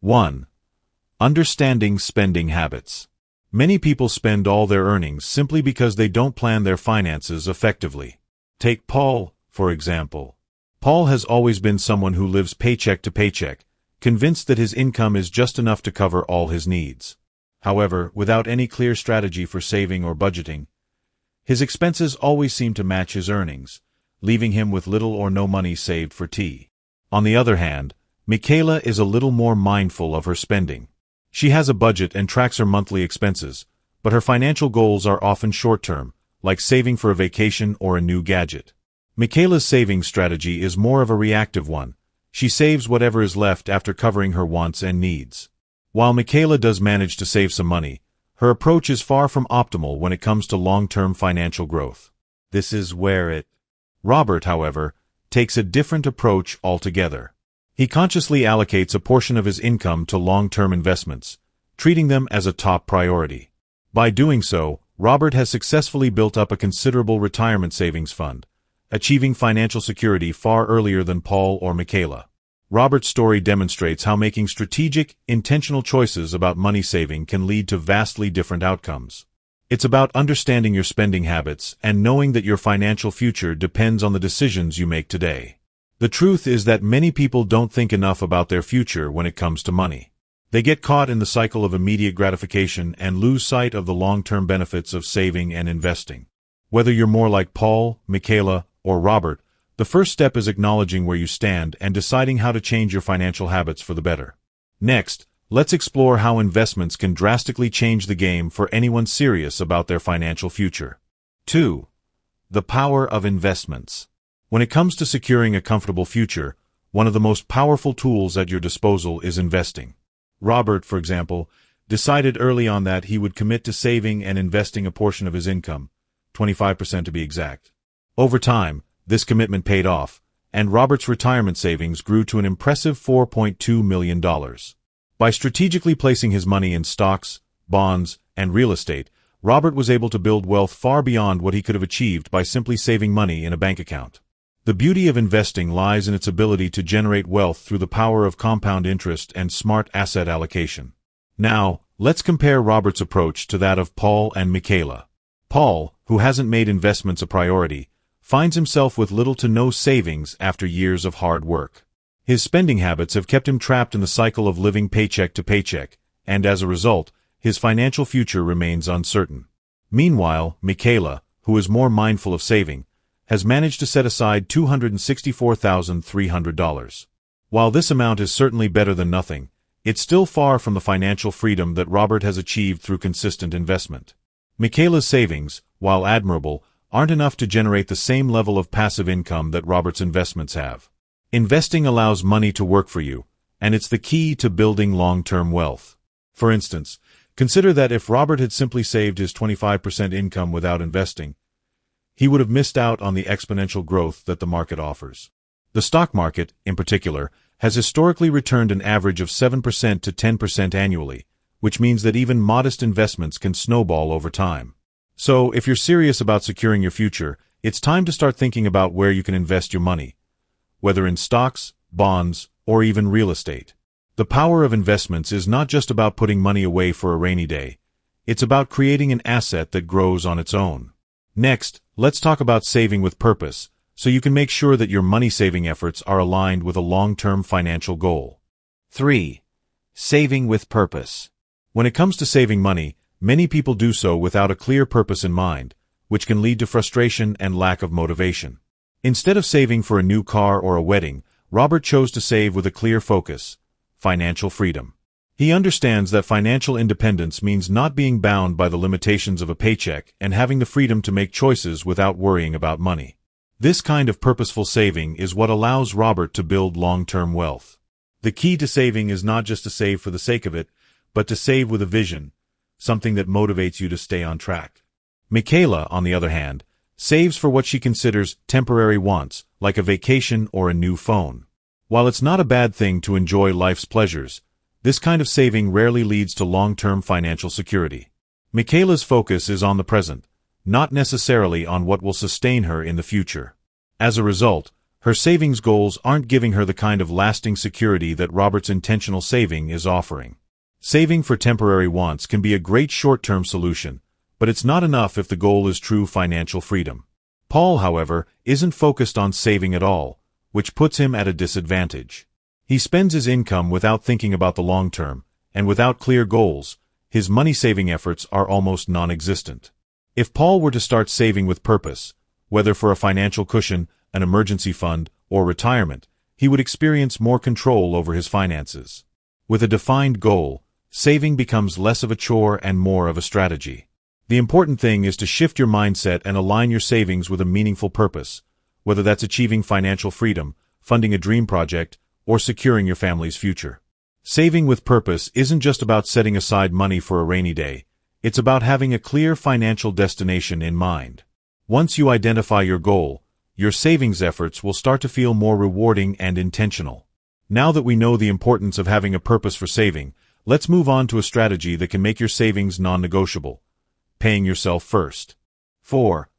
1. Understanding spending habits. Many people spend all their earnings simply because they don't plan their finances effectively. Take Paul, for example. Paul has always been someone who lives paycheck to paycheck, convinced that his income is just enough to cover all his needs. However, without any clear strategy for saving or budgeting, his expenses always seem to match his earnings, leaving him with little or no money saved for tea. On the other hand, Michaela is a little more mindful of her spending. She has a budget and tracks her monthly expenses, but her financial goals are often short-term, like saving for a vacation or a new gadget. Michaela's savings strategy is more of a reactive one. She saves whatever is left after covering her wants and needs. While Michaela does manage to save some money, her approach is far from optimal when it comes to long-term financial growth. This is where Robert, however, takes a different approach altogether. He consciously allocates a portion of his income to long-term investments, treating them as a top priority. By doing so, Robert has successfully built up a considerable retirement savings fund, achieving financial security far earlier than Paul or Michaela. Robert's story demonstrates how making strategic, intentional choices about money saving can lead to vastly different outcomes. It's about understanding your spending habits and knowing that your financial future depends on the decisions you make today. The truth is that many people don't think enough about their future when it comes to money. They get caught in the cycle of immediate gratification and lose sight of the long-term benefits of saving and investing. Whether you're more like Paul, Michaela, or Robert, the first step is acknowledging where you stand and deciding how to change your financial habits for the better. Next, let's explore how investments can drastically change the game for anyone serious about their financial future. 2. The power of investments. When it comes to securing a comfortable future, one of the most powerful tools at your disposal is investing. Robert, for example, decided early on that he would commit to saving and investing a portion of his income, 25% to be exact. Over time, this commitment paid off, and Robert's retirement savings grew to an impressive $4.2 million. By strategically placing his money in stocks, bonds, and real estate, Robert was able to build wealth far beyond what he could have achieved by simply saving money in a bank account. The beauty of investing lies in its ability to generate wealth through the power of compound interest and smart asset allocation. Now, let's compare Robert's approach to that of Paul and Michaela. Paul, who hasn't made investments a priority, finds himself with little to no savings after years of hard work. His spending habits have kept him trapped in the cycle of living paycheck to paycheck, and as a result, his financial future remains uncertain. Meanwhile, Michaela, who is more mindful of saving, has managed to set aside $264,300. While this amount is certainly better than nothing, it's still far from the financial freedom that Robert has achieved through consistent investment. Michaela's savings, while admirable, aren't enough to generate the same level of passive income that Robert's investments have. Investing allows money to work for you, and it's the key to building long-term wealth. For instance, consider that if Robert had simply saved his 25% income without investing, he would have missed out on the exponential growth that the market offers. The stock market, in particular, has historically returned an average of 7% to 10% annually, which means that even modest investments can snowball over time. So, if you're serious about securing your future, it's time to start thinking about where you can invest your money, whether in stocks, bonds, or even real estate. The power of investments is not just about putting money away for a rainy day. It's about creating an asset that grows on its own. Next, let's talk about saving with purpose, so you can make sure that your money-saving efforts are aligned with a long-term financial goal. 3. Saving with purpose. When it comes to saving money, many people do so without a clear purpose in mind, which can lead to frustration and lack of motivation. Instead of saving for a new car or a wedding, Robert chose to save with a clear focus: financial freedom. He understands that financial independence means not being bound by the limitations of a paycheck and having the freedom to make choices without worrying about money. This kind of purposeful saving is what allows Robert to build long-term wealth. The key to saving is not just to save for the sake of it, but to save with a vision, something that motivates you to stay on track. Michaela, on the other hand, saves for what she considers temporary wants, like a vacation or a new phone. While it's not a bad thing to enjoy life's pleasures, this kind of saving rarely leads to long-term financial security. Michaela's focus is on the present, not necessarily on what will sustain her in the future. As a result, Her savings goals aren't giving her the kind of lasting security that Robert's intentional saving is offering. Saving for temporary wants can be a great short-term solution, but it's not enough if the goal is true financial freedom. Paul, however, isn't focused on saving at all, which puts him at a disadvantage. He spends his income without thinking about the long term, and without clear goals, his money-saving efforts are almost non-existent. If Paul were to start saving with purpose, whether for a financial cushion, an emergency fund, or retirement, he would experience more control over his finances. With a defined goal, saving becomes less of a chore and more of a strategy. The important thing is to shift your mindset and align your savings with a meaningful purpose, whether that's achieving financial freedom, funding a dream project, or securing your family's future. Saving with purpose isn't just about setting aside money for a rainy day, it's about having a clear financial destination in mind. Once you identify your goal, your savings efforts will start to feel more rewarding and intentional. Now that we know the importance of having a purpose for saving, let's move on to a strategy that can make your savings non-negotiable. Paying yourself first. 4.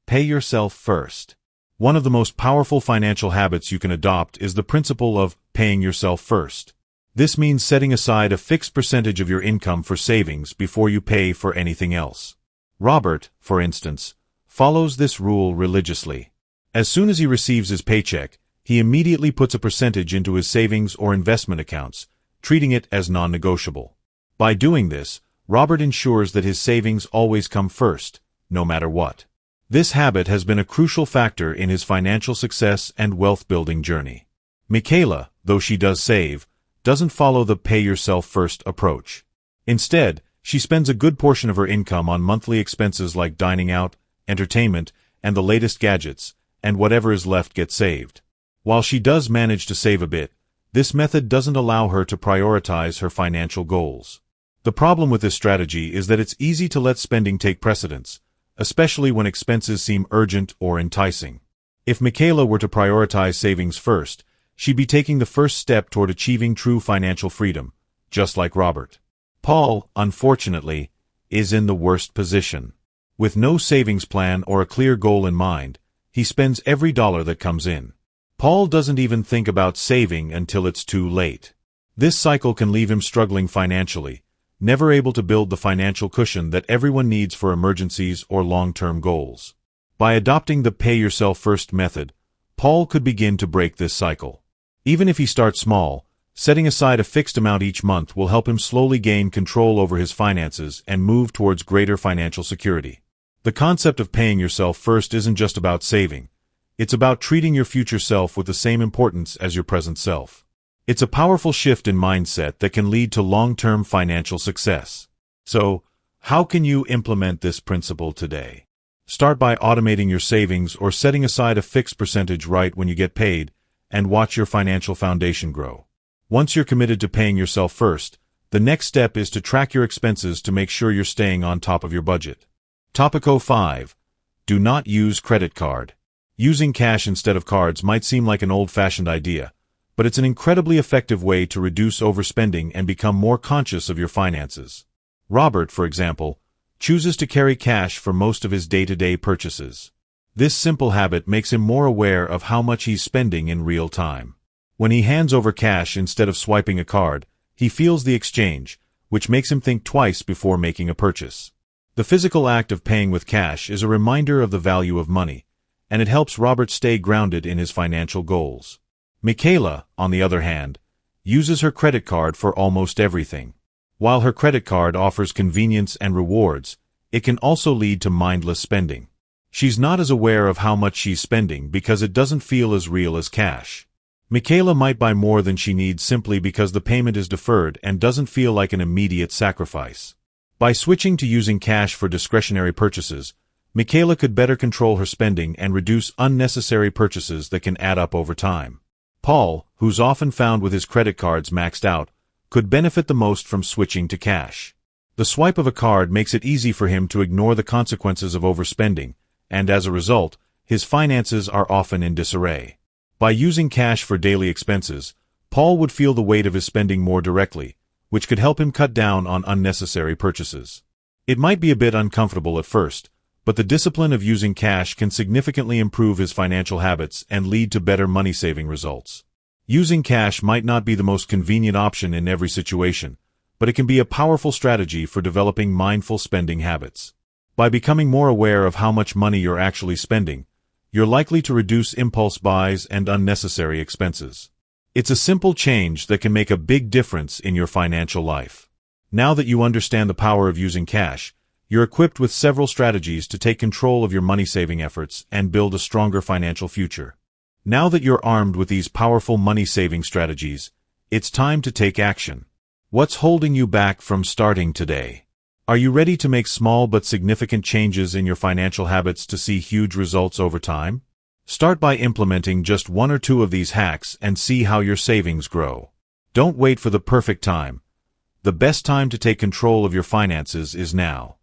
Pay yourself first. One of the most powerful financial habits you can adopt is the principle of paying yourself first. This means setting aside a fixed percentage of your income for savings before you pay for anything else. Robert, for instance, follows this rule religiously. As soon as he receives his paycheck, he immediately puts a percentage into his savings or investment accounts, treating it as non-negotiable. By doing this, Robert ensures that his savings always come first, no matter what. This habit has been a crucial factor in his financial success and wealth-building journey. Michaela, though she does save, doesn't follow the pay-yourself-first approach. Instead, she spends a good portion of her income on monthly expenses like dining out, entertainment, and the latest gadgets, and whatever is left gets saved. While she does manage to save a bit, this method doesn't allow her to prioritize her financial goals. The problem with this strategy is that it's easy to let spending take precedence, especially when expenses seem urgent or enticing. If Michaela were to prioritize savings first, she'd be taking the first step toward achieving true financial freedom, just like Robert. Paul, unfortunately, is in the worst position. With no savings plan or a clear goal in mind, he spends every dollar that comes in. Paul doesn't even think about saving until it's too late. This cycle can leave him struggling financially, never able to build the financial cushion that everyone needs for emergencies or long-term goals. By adopting the pay-yourself-first method, Paul could begin to break this cycle. Even if he starts small, setting aside a fixed amount each month will help him slowly gain control over his finances and move towards greater financial security. The concept of paying yourself first isn't just about saving. It's about treating your future self with the same importance as your present self. It's a powerful shift in mindset that can lead to long-term financial success. So, how can you implement this principle today? Start by automating your savings or setting aside a fixed percentage right when you get paid, and watch your financial foundation grow. Once you're committed to paying yourself first, the next step is to track your expenses to make sure you're staying on top of your budget. Topic 5. Do not use credit card. Using cash instead of cards might seem like an old-fashioned idea, but it's an incredibly effective way to reduce overspending and become more conscious of your finances. Robert, for example, chooses to carry cash for most of his day-to-day purchases. This simple habit makes him more aware of how much he's spending in real time. When he hands over cash instead of swiping a card, he feels the exchange, which makes him think twice before making a purchase. The physical act of paying with cash is a reminder of the value of money, and it helps Robert stay grounded in his financial goals. Michaela, on the other hand, uses her credit card for almost everything. While her credit card offers convenience and rewards, it can also lead to mindless spending. She's not as aware of how much she's spending because it doesn't feel as real as cash. Michaela might buy more than she needs simply because the payment is deferred and doesn't feel like an immediate sacrifice. By switching to using cash for discretionary purchases, Michaela could better control her spending and reduce unnecessary purchases that can add up over time. Paul, who's often found with his credit cards maxed out, could benefit the most from switching to cash. The swipe of a card makes it easy for him to ignore the consequences of overspending, and as a result, his finances are often in disarray. By using cash for daily expenses, Paul would feel the weight of his spending more directly, which could help him cut down on unnecessary purchases. It might be a bit uncomfortable at first, But the discipline of using cash can significantly improve his financial habits and lead to better money-saving results. Using cash might not be the most convenient option in every situation, but it can be a powerful strategy for developing mindful spending habits. By becoming more aware of how much money you're actually spending, you're likely to reduce impulse buys and unnecessary expenses. It's a simple change that can make a big difference in your financial life. Now that you understand the power of using cash, you're equipped with several strategies to take control of your money-saving efforts and build a stronger financial future. Now that you're armed with these powerful money-saving strategies, it's time to take action. What's holding you back from starting today? Are you ready to make small but significant changes in your financial habits to see huge results over time? Start by implementing just one or two of these hacks and see how your savings grow. Don't wait for the perfect time. The best time to take control of your finances is now.